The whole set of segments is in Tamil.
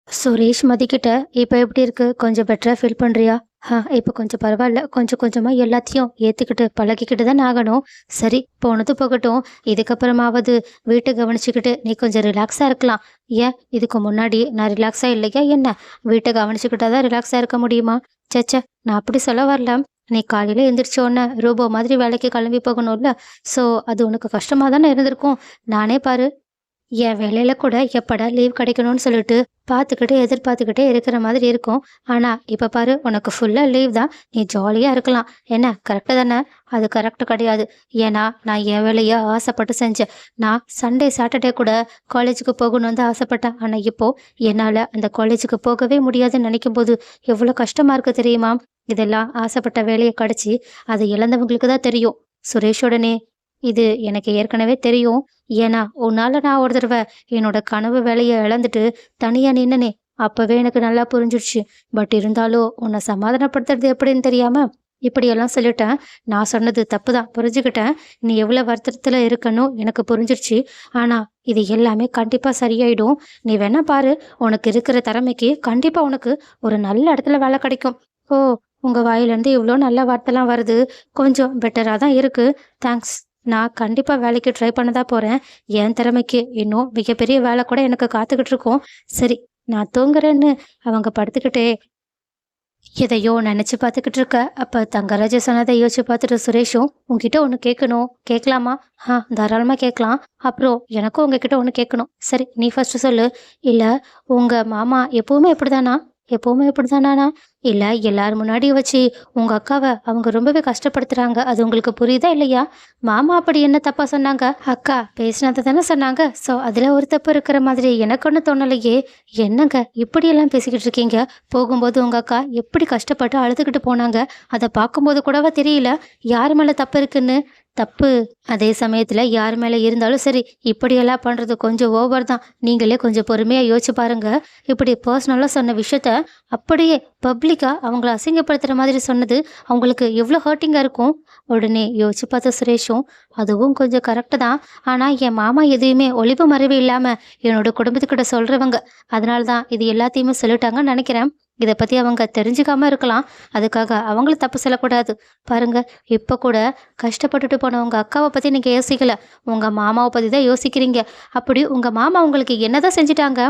சுரேஷ் மதிக்கிட்ட இப்போ எப்படி இருக்கு? கொஞ்சம் பெட்டரா ஃபீல் பண்றியா? இப்போ கொஞ்சம் பரவாயில்ல. கொஞ்சம் கொஞ்சமா எல்லாத்தையும் ஏத்துக்கிட்டு பழகிக்கிட்டு தானே ஆகணும். சரி, போனது போகட்டும். இதுக்கப்புறமாவது வீட்ட கவனிச்சுக்கிட்டு நீ கொஞ்சம் ரிலாக்ஸா இருக்கலாம். ஏன் இதுக்கு முன்னாடி நான் ரிலாக்ஸா இல்லையா என்ன? வீட்ட கவனிச்சுக்கிட்டா தான் ரிலாக்ஸா இருக்க முடியுமா? ச்சே! நான் அப்படி சொல்ல வரல. நீ காலையில எந்திரிச்ச உடனே ரோபோ மாதிரி வேலைக்கு கிளம்பி போகணும்ல. ஸோ அது உனக்கு கஷ்டமா தானே இருந்திருக்கும். நானே பாரு என் வேலையில கூட எப்படா லீவ் கிடைக்கணும்னு சொல்லிட்டு பார்த்துக்கிட்டு எதிர்பார்த்துக்கிட்டே இருக்கிற மாதிரி இருக்கும். ஆனா இப்ப பாரு உனக்கு ஃபுல்லா லீவ் தான். நீ ஜாலியா இருக்கலாம். என்ன கரெக்டு தானே? அது கரெக்டு கிடையாது. ஏன்னா நான் என் வேலையை ஆசைப்பட்டு செஞ்சேன். நான் சண்டே சாட்டர்டே கூட காலேஜுக்கு போகணும்னு தான் ஆசைப்பட்டேன். ஆனா இப்போ என்னால அந்த காலேஜுக்கு போகவே முடியாதுன்னு நினைக்கும் போது எவ்வளோ கஷ்டமா இருக்கு தெரியுமா? இதெல்லாம் ஆசைப்பட்ட வேலையை கிடைச்சி அதை இழந்தவங்களுக்கு தான் தெரியும். சுரேஷோடனே இது எனக்கு ஏற்கனவே தெரியும். ஏன்னா, உன்னால நான் ஒரு தடவ என்னோட கனவு வேலைய இழந்துட்டு தனியா நின்னனே! அப்பவே எனக்கு நல்லா புரிஞ்சிடுச்சு. பட் இருந்தாலும் உன்ன சமாதானப்படுத்துறது எப்படின்னு தெரியாம, இப்படியெல்லாம் சொல்லிட்டேன். நான் சொன்னது தப்பு தான். புரிஞ்சுக்கிட்டேன். நீ எவ்வளோ வருத்தத்துல இருக்கன்னு எனக்கு புரிஞ்சிருச்சு. ஆனா, இது எல்லாமே கண்டிப்பா சரியாயிடும். நீ வேணா பாரு, உனக்கு இருக்கிற திறமைக்கு கண்டிப்பா உனக்கு ஒரு நல்ல இடத்துல வேலை கிடைக்கும். ஓ! உங்க வாயிலேருந்து இவ்ளோ நல்ல வார்த்தைலாம் வருது. கொஞ்சம் பெட்டரா தான் இருக்கு. தேங்க்ஸ். நான் கண்டிப்பா வேலைக்கு ட்ரை பண்ண தான் போறேன். என் திறமைக்கு இன்னும் மிகப்பெரிய வேலை கூட எனக்கு காத்துக்கிட்டு இருக்கும். சரி, நான் தூங்குறேன்னு அவங்க படுத்துக்கிட்டே எதையோ நினைச்சு பார்த்துக்கிட்டு இருக்க. அப்ப தங்கராஜ் சொன்னதை யோசிச்சு பார்த்துட்டு சுரேஷும், "உன்கிட்ட ஒண்ணு கேட்கணும். கேட்கலாமா?" தாராளமா கேட்கலாம். அப்புறம் எனக்கும் உங்ககிட்ட ஒண்ணு கேட்கணும்." "சரி, நீ ஃபர்ஸ்ட் சொல்லு." "இல்ல, உங்க மாமா எப்பவுமே இப்படிதானா?" "எப்பவுமே இப்படிதானானா?" "இல்ல, எல்லார் முன்னாடியும் வச்சு உங்க அக்காவ அவங்க ரொம்பவே கஷ்டப்படுத்துறாங்க. அது உங்களுக்கு புரியுதா இல்லையா?" "மாமா அப்படி என்ன தப்பா சொன்னாங்க?" "அக்கா பேசினத தானே சொன்னாங்க. ஸோ அதுல ஒரு தப்பு இருக்கிற மாதிரி எனக்கு ஒண்ணும் தோணலையே." "என்னங்க இப்படியெல்லாம் பேசிக்கிட்டு இருக்கீங்க? போகும்போது உங்க அக்கா எப்படி கஷ்டப்பட்டு அழுதுகிட்டு போனாங்க. அத பார்க்கும்போது கூடவா தெரியல யார் மேல தப்பு இருக்குன்னு? தப்பு அதே சமயத்துல யார் மேல இருந்தாலும் சரி, இப்படியெல்லாம் பண்றது கொஞ்சம் ஓவர் தான். நீங்களே கொஞ்சம் பொறுமையா யோசிச்சு பாருங்க. இப்படி பர்சனலா சொன்ன விஷயத்த அப்படியே பப்ளிக்கா அவங்கள அசிங்கப்படுத்துற மாதிரி சொன்னது அவங்களுக்கு எவ்வளோ ஹர்ட்டிங்கா இருக்கும்." உடனே யோசிச்சு பார்த்த சுரேஷும், "அதுவும் கொஞ்சம் கரெக்ட்டு தான். ஆனா என் மாமா எதையுமே ஒளிவு மறைவு இல்லாம என்னோட குடும்பத்துக்கிட்ட சொல்றவங்க. அதனால தான் இது எல்லாத்தையுமே சொல்லிட்டாங்கன்னு நினைக்கிறேன். இத பத்தி அவங்க தெரிஞ்சுக்காம இருக்கலாம். அதுக்காக அவங்கள தப்பு சொல்லக்கூடாது. பாருங்க, இப்ப கூட கஷ்டப்பட்டுட்டு போன உங்க அக்காவ பத்தி நீங்க யோசிக்கல. உங்க மாமாவ பத்தி தான் யோசிக்கிறீங்க. அப்படி உங்க மாமா உங்களுக்கு என்னதான் செஞ்சுட்டாங்க?"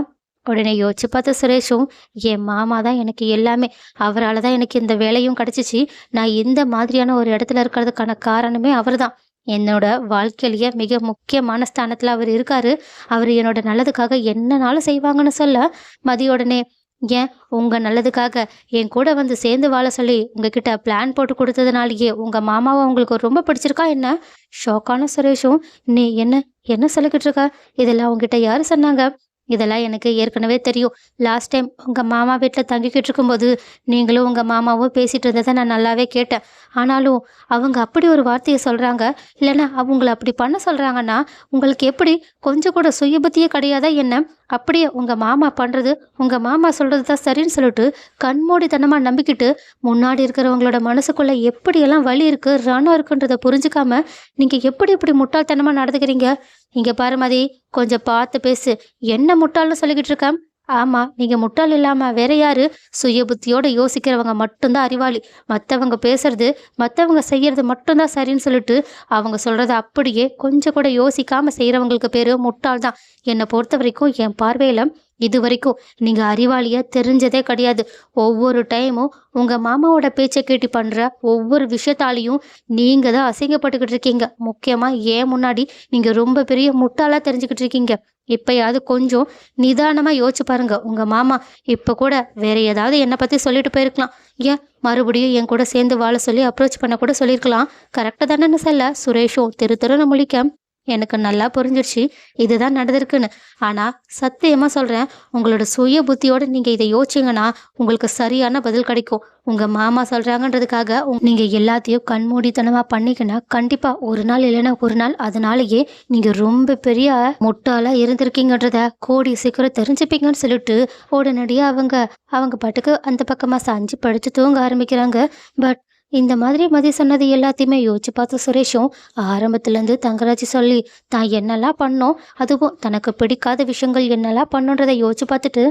உடனே யோசிச்சு பார்த்த சுரேஷும், "என் மாமா தான் எனக்கு எல்லாமே. அவரால தான் எனக்கு இந்த வேலையும் கிடைச்சிச்சு. நான் இந்த மாதிரியான ஒரு இடத்துல இருக்கிறதுக்கான காரணமே அவர்தான். என்னோட வாழ்க்கையிலேயே மிக முக்கியமான ஸ்தானத்துல அவர் இருக்காரு. அவரு என்னோட நல்லதுக்காக என்னனாலும் செய்வாங்கன்னு" சொல்ல, மதி உடனே, "ஏன் உங்க நல்லதுக்காக என் கூட வந்து சேர்ந்து வாழ சொல்லி உங்ககிட்ட பிளான் போட்டு குடுத்ததுனாலயே உங்க மாமாவ உங்களுக்கு ரொம்ப பிடிச்சிருக்கா என்ன?" ஷாக்கான சுரேஷும், "நீ என்ன என்ன சொல்லிக்கிட்டு இருக்க? இதெல்லாம் உன்கிட்ட யாரு சொன்னாங்க?" "இதெல்லாம் எனக்கு ஏற்கனவே தெரியும். லாஸ்ட் டைம் உங்க மாமா வீட்ல தங்கிக்கிட்டு இருக்கும்போது, நீங்களும் உங்க மாமாவும் பேசிட்டு இருந்தத நான் நல்லாவே கேட்டேன். ஆனாலும் அவங்க அப்படி ஒரு வார்த்தைய சொல்றாங்க. இல்லன்னா அவங்கள அப்படி பண்ண சொல்றாங்கன்னா, உங்களுக்கு எப்படி கொஞ்சம் கூட சுய புத்தியே கிடையாதா என்ன? அப்படியே உங்க மாமா பண்றது, உங்க மாமா சொல்றது தான் சரின்னு சொல்லிட்டு, கண்மூடித்தனமா நம்பிக்கிட்டு, முன்னாடி இருக்கிறவங்களோட மனசுக்குள்ள எப்படியெல்லாம் வலி இருக்கு, ரணம் இருக்குன்றத புரிஞ்சுக்காம, நீங்க எப்படி இப்படி முட்டாள்தனமா நடந்துக்கிறீங்க? இங்க பாரு மதி, கொஞ்சம் பார்த்து பேசு. என்ன முட்டாள்னு சொல்லிக்கிட்டு இருக்க? ஆமா, நீங்க முட்டாள் இல்லாம வேற யாரு? சுய புத்தியோட யோசிக்கிறவங்க மட்டும் தான் அறிவாளி. மத்தவங்க பேசுறது, மத்தவங்க செய்யறது மட்டும் தான் சரின்னு சொல்லிட்டு, அவங்க சொல்றத அப்படியே கொஞ்சம் கூட யோசிக்காம செய்றவங்களுக்கு பேரு முட்டாள் தான். என்ன பொறுத்தவரைக்கும் என் பார்வையில இதுவரைக்கும் நீங்க அறிவாளியா தெரிஞ்சதே கிடையாது. ஒவ்வொரு டைமும் உங்க மாமாவோட பேச்ச கேட்டு பண்ற ஒவ்வொரு விஷயத்தாலயும் நீங்க தான் அசிங்கப்பட்டுக்கிட்டு இருக்கீங்க. முக்கியமா என் முன்னாடி நீங்க ரொம்ப பெரிய முட்டாளா தெரிஞ்சுக்கிட்டு இருக்கீங்க. இப்பயாவது கொஞ்சம் நிதானமா யோசிச்சு பாருங்க. உங்க மாமா இப்ப கூட வேற ஏதாவது என்ன பத்தி சொல்லிட்டு போயிருக்கலாம். ஏன் மறுபடியும் என் கூட சேர்ந்து வாழ சொல்லி அப்ரோச் பண்ண கூட சொல்லியிருக்கலாம். கரெக்டா தானேன்னு சொல்ல சுரேஷும் திரு திருன்னு முழிக்க, எனக்கு நல்லா புரிஞ்சிருச்சு இதுதான் நடந்திருக்குன்னு. ஆனா சத்தியமா சொல்றேன், உங்களோட சுய புத்தியோட நீங்க இதை யோசிச்சீங்கன்னா உங்களுக்கு சரியான பதில் கிடைக்கும். உங்க மாமா சொல்றாங்கன்றதுக்காக நீங்க எல்லாத்தையும் கண்மூடித்தனமா பண்ணீங்கன்னா கண்டிப்பா ஒரு நாள் இல்லைன்னா ஒரு நாள் அதனாலேயே நீங்க ரொம்ப பெரிய முட்டாளா இருந்திருக்கீங்கன்றத கூடிய சீக்கிரம் தெரிஞ்சுப்பீங்கன்னு சொல்லிட்டு உடனடியா அவங்க அவங்க பாட்டுக்கு அந்த பக்கமா சாஞ்சு படுத்து தூங்க ஆரம்பிக்கிறாங்க. பட் இந்த மாதிரி மதி சொன்னது எல்லாத்தையுமே யோசிச்சு பார்த்த சுரேஷும் ஆரம்பத்துல இருந்து தங்கராஜ் சொல்லி தான் என்னெல்லாம் பண்ணோம், அதுவும் தனக்கு பிடிக்காத விஷயங்கள் என்னெல்லாம் பண்ணுன்றதை யோசிச்சு பார்த்துட்டு,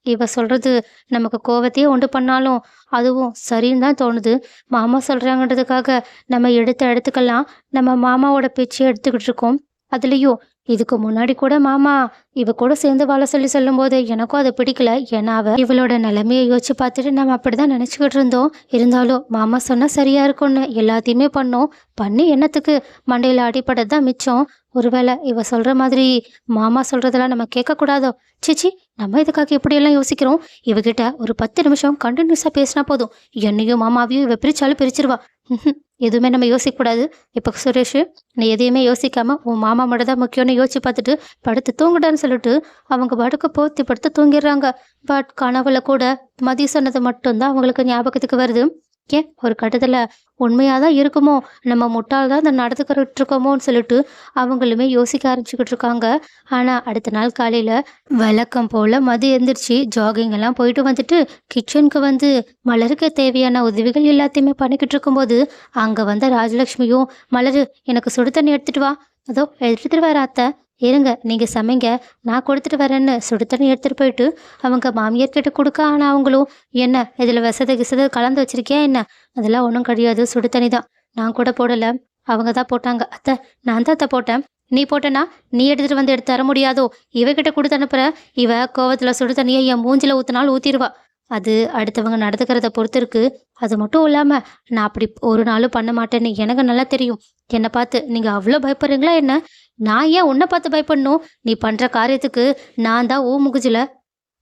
இவ சொல்றது நமக்கு கோவத்தையே உண்டு பண்ணாலும் அதுவும் சரின்னு தான் தோணுது. மாமா சொல்றாங்கன்றதுக்காக நம்ம எடுத்த இடத்துக்கெல்லாம் நம்ம மாமாவோட பேச்சையே எடுத்துக்கிட்டு இருக்கோம். அதுலயும் இதுக்கு முன்னாடி கூட மாமா இவ கூட சேர்ந்து வாழ சொல்லி சொல்லும்போது எனக்கும் அது பிடிக்கல. ஏன்னா இவளோட நிலைமையை யோசிச்சு பார்த்துட்டு நம்ம அப்படிதான் நினைச்சுக்கிட்டு இருந்தோம். இருந்தாலும் மாமா சொன்னா சரியா இருக்கும்னு எல்லாத்தையுமே பண்ணோம். பண்ணி என்னத்துக்கு மண்டையில அடிபட்டது தான் மிச்சம். ஒருவேளை இவ சொல்ற மாதிரி மாமா சொல்றதெல்லாம் நம்ம கேட்கக்கூடாதோ? சிச்சி, நம்ம இதுக்காக இப்படியெல்லாம் யோசிக்கிறோம். இவகிட்ட ஒரு 10 நிமிஷம் கண்டினியூஸா பேசினா போதும், என்னையும் மாமாவையும் இவ பிரிச்சாலும் பிரிச்சிருவா. ம்ஹும். எதுவுமே நம்ம யோசிக்கக்கூடாது. இப்போ சுரேஷ், நீ எதையுமே யோசிக்காம உன் மாமா மட்டும் தான் முக்கியம்னு யோசிச்சு பார்த்துட்டு படுத்து தூங்குடான்னு சொல்லிட்டு அவங்க பாட்டுக்கு போத்தி படுத்து தூங்கிடுறாங்க. பட் கனவுல கூட மதி சொன்னது மட்டும்தான் அவங்களுக்கு ஞாபகத்துக்கு வருது. ஏன் ஒரு கட்டத்துல உண்மையாதான் இருக்குமோ, நம்ம முட்டாள் தான் இந்த நடந்துக்கிட்டு இருக்கோமோன்னு சொல்லிட்டு அவங்களுமே யோசிக்க ஆரம்பிச்சுக்கிட்டு இருக்காங்க. ஆனா அடுத்த நாள் காலையில வழக்கம் போல மதி எந்திரிச்சு ஜாகிங் எல்லாம் போயிட்டு வந்துட்டு கிச்சனுக்கு வந்து மலருக்கு தேவையான உதவிகள் எல்லாத்தையுமே பண்ணிக்கிட்டு இருக்கும்போது அங்க வந்த ராஜலட்சுமியும், மலரு எனக்கு சுடு தண்ணி எடுத்துட்டு வா. அதோ எடுத்துட்டு வர அத்தை, இருங்க நீங்க சமைங்க, நான் கொடுத்துட்டு வரேன்னு சுடு தண்ணி எடுத்துட்டு போயிட்டு அவங்க மாமியார் கிட்ட கொடுக்க. ஆனா அவங்களும், என்ன இதுல விசத கிசத கலந்து வச்சிருக்கியா என்ன? அதெல்லாம் ஒன்றும் கிடையாது, சுடு தண்ணி தான், நான் கூட போடல, அவங்க தான் போட்டாங்க. அத்தை, நான் தான் அத்தை போட்டேன். நீ போட்டேன்னா நீ எடுத்துட்டு வந்து எடுத்து தர முடியாதோ? இவகிட்ட கொடுத்து அனுப்புற. இவ கோவத்துல சுடு தண்ணியை என் மூஞ்சில ஊத்தினாலும் ஊத்திடுவா. அது அடுத்தவங்க நடந்துக்கிறத பொறுத்து இருக்கு. அது மட்டும் இல்லாம நான் அப்படி ஒரு நாளும் பண்ண மாட்டேன்னு எனக்கு நல்லா தெரியும். என்னை பார்த்து நீங்க அவ்வளோ பயப்படுறீங்களா என்ன? நான் ஏன் உன்னை பார்த்து பயப்படணும்? நீ பண்ற காரியத்துக்கு நான் தான் முகுஜில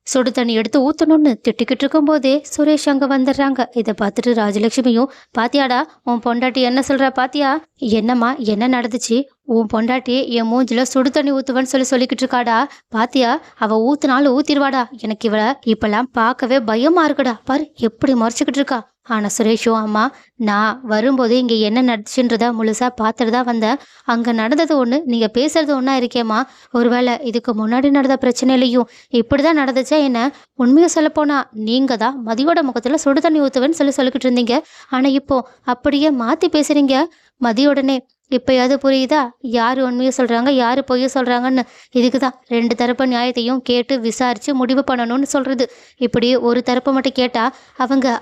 சுடு தண்ணி எடுத்து ஊத்தணும்னு திட்டிக்கிட்டு இருக்கும்போதே சுரேஷ் அங்க வந்துடுறாங்க. இதை பார்த்துட்டு ராஜலட்சுமியும், பாத்தியாடா உன் பொண்டாட்டி என்ன சொல்றா பாத்தியா? என்னம்மா என்ன நடந்துச்சு? உன் பொண்டாட்டி என் மூஞ்சில சுடு தண்ணி ஊத்துவன்னு சொல்லிக்கிட்டு இருக்காடா. பாத்தியா, அவ ஊத்துனாலும் ஊத்திடுவாடா. எனக்கு இவள இப்பெல்லாம் பார்க்கவே பயமா இருக்குடா. பாரு எப்படி மறைச்சுக்கிட்டு இருக்கா. ஆனா சுரேஷும், அம்மா நான் வரும்போது இங்க என்ன நடந்துச்சுன்றத முழுசா பார்த்துட்டு தான் வந்தேன். அங்க நடந்தது ஒண்ணு, நீங்க பேசுறது ஒண்ணா இருக்கேம்மா. ஒருவேளை இதுக்கு முன்னாடி நடந்த பிரச்சனையிலையும் இப்படிதான் நடந்துச்சா என்ன? உண்மையை சொல்ல போனா நீங்க தான் மதியோட முகத்துல சுடு தண்ணி ஊத்துவேன்னு சொல்லிக்கிட்டு இருந்தீங்க. ஆனா இப்போ அப்படியே மாத்தி பேசுறீங்க. மதியோடனே இப்பயாவது புரியுதா யாரு உண்மையை சொல்றாங்க யாரு பொய்ய சொல்றாங்கன்னு? இதுக்குதான் 2 தரப்பு நியாயத்தையும் கேட்டு விசாரிச்சு முடிவு பண்ணணும்னு சொல்றது. இப்படி ஒரு தரப்பு மட்டும் கேட்டா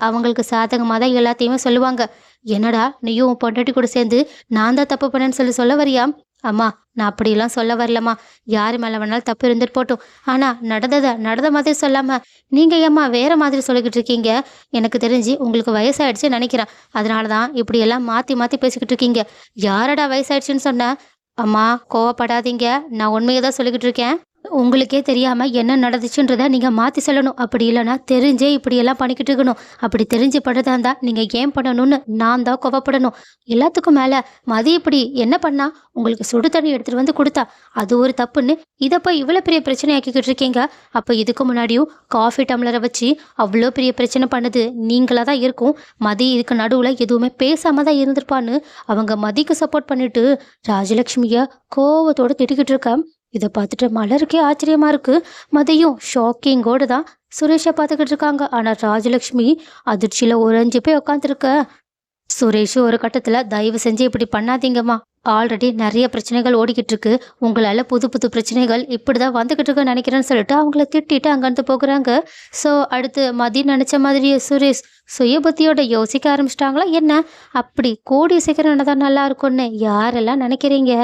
அவங்களுக்கு சாதகமாக தான் எல்லாத்தையுமே சொல்லுவாங்க. என்னடா நீயும் உன் பொண்டாட்டி கூட சேர்ந்து நான் தான் தப்பு பண்ணேன்னு சொல்ல வரியா? அம்மா, நான் அப்படியெல்லாம் சொல்ல வரலம்மா. யாரு மேல வேணாலும் தப்பு இருந்துட்டு போட்டும். ஆனா நடந்த மாதிரி சொல்லாம நீங்க ஏம்மா வேற மாதிரி சொல்லிக்கிட்டு இருக்கீங்க? எனக்கு தெரிஞ்சு உங்களுக்கு வயசாயிடுச்சுன்னு நினைக்கிறேன். அதனாலதான் இப்படி எல்லாம் மாத்தி மாத்தி பேசிக்கிட்டு இருக்கீங்க. யாரடா வயசாயிடுச்சுன்னு சொன்ன? அம்மா கோவப்படாதீங்க, நான் உண்மையை தான் சொல்லிக்கிட்டு இருக்கேன். உங்களுக்கே தெரியாம என்ன நடந்துச்சுன்றத நீங்க மாத்தி சொல்லணும். அப்படி இல்லைன்னா தெரிஞ்சே இப்படி எல்லாம் பண்ணிக்கிட்டு இருக்கணும். அப்படி தெரிஞ்சு பண்றதா இருந்தா நீங்க ஏன் பண்ணணும்னு நான் தான் கோவப்படணும். எல்லாத்துக்கும் மேல மதி இப்படி என்ன பண்ணா? உங்களுக்கு சுடு தண்ணி எடுத்துட்டு வந்து கொடுத்தா, அது ஒரு தப்புன்னு இதை போய் இவ்வளவு பெரிய பிரச்சனை ஆக்கிக்கிட்டு இருக்கீங்க. அப்ப இதுக்கு முன்னாடியும் காஃபி டம்ளரை வச்சு அவ்வளோ பெரிய பிரச்சனை பண்ணது நீங்களா தான் இருக்கும். மதி இதுக்கு நடுவுல எதுவுமே பேசாம தான் இருந்திருப்பான்னு அவங்க மதிக்கு சப்போர்ட் பண்ணிட்டு ராஜலட்சுமிய கோவத்தோட திட்டிக்கிட்டு இருக்க. இதை பார்த்துட்டு மலருக்கே ஆச்சரியமா இருக்கு. மதியும் ஷாக்கிங்கோடு தான் சுரேஷை பார்த்துக்கிட்டு இருக்காங்க. ஆனா ராஜலட்சுமி அதிர்ச்சியில உறைஞ்சி போய் உட்காந்துருக்க. சுரேஷ் ஒரு கட்டத்துல, தயவு செஞ்சு இப்படி பண்ணாதீங்கம்மா, ஆல்ரெடி நிறைய பிரச்சனைகள் ஓடிக்கிட்டு இருக்கு, உங்களால புது புது பிரச்சனைகள் இப்படிதான் வந்துகிட்டு இருக்குன்னு நினைக்கிறேன்னு சொல்லிட்டு அவங்கள திட்டிட்டு அங்கிருந்து போகிறாங்க. ஸோ அடுத்து மதி நினைச்ச மாதிரியே சுரேஷ் சுய புத்தியோட யோசிக்க ஆரம்பிச்சிட்டாங்களா என்ன? அப்படி கூடிய சீக்கிரம் நடந்தா நல்லா இருக்கும்னு யாரெல்லாம் நினைக்கிறீங்க?